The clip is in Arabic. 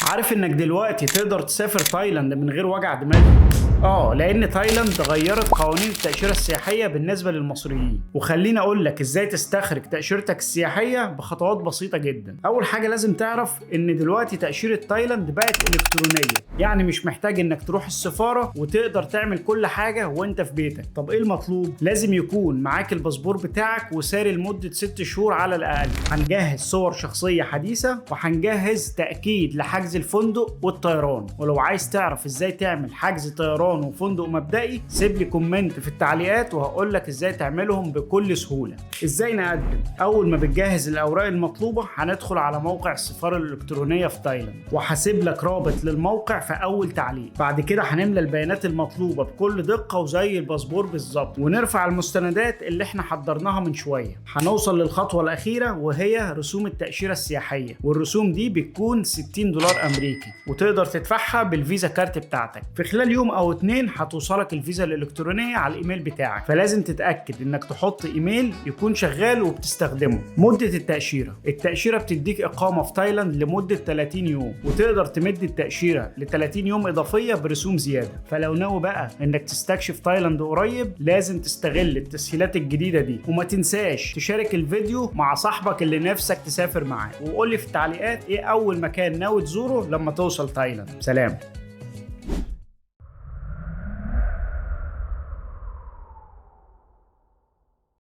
عارف انك دلوقتي تقدر تسافر تايلاند من غير وجع دماغ؟ لان تايلاند غيرت قوانين التأشيرة السياحية بالنسبة للمصريين، وخليني اقول لك ازاي تستخرج تأشيرتك السياحية بخطوات بسيطة جدا. اول حاجة لازم تعرف ان دلوقتي تأشيرة تايلاند بقت الكترونية، يعني مش محتاج انك تروح السفارة وتقدر تعمل كل حاجة وانت في بيتك. طب ايه المطلوب؟ لازم يكون معاك الباسبور بتاعك وساري لمدة 6 شهور على الاقل. هنجهز صور شخصية حديثة، وهنجهز تأكيد لحجز الفندق والطيران. ولو عايز تعرف ازاي تعمل حجز طيران وفندق مبدئي سيب لي كومنت في التعليقات وهقول لك ازاي تعملهم بكل سهولة. ازاي نقدم؟ اول ما بتجهز الاوراق المطلوبة هندخل على موقع السفارة الالكترونية في تايلاند، وهسيب لك رابط للموقع في اول تعليق. بعد كده هنملى البيانات المطلوبة بكل دقة وزي الباسبور بالظبط، ونرفع المستندات اللي احنا حضرناها من شوية. هنوصل للخطوة الأخيرة وهي رسوم التأشيرة السياحية، والرسوم دي بتكون $60 أمريكي، وتقدر تدفعها بالفيزا كارت بتاعتك. في خلال يوم أو 2 هتوصلك الفيزا الإلكترونية على الإيميل بتاعك، فلازم تتأكد إنك تحط إيميل يكون شغال وبتستخدمه. مدة التأشيرة بتديك إقامة في تايلاند لمدة 30 يوم، وتقدر تمد التأشيرة ل 30 يوم إضافية برسوم زيادة. فلو ناوي بقى إنك تستكشف تايلاند قريب لازم تستغل التسهيلات الجديدة دي. وما تنساش تشارك الفيديو مع صاحبك اللي نفسك تسافر معاه، وقول لي في التعليقات ايه اول مكان ناوي تزوره لما توصل تايلاند. سلام.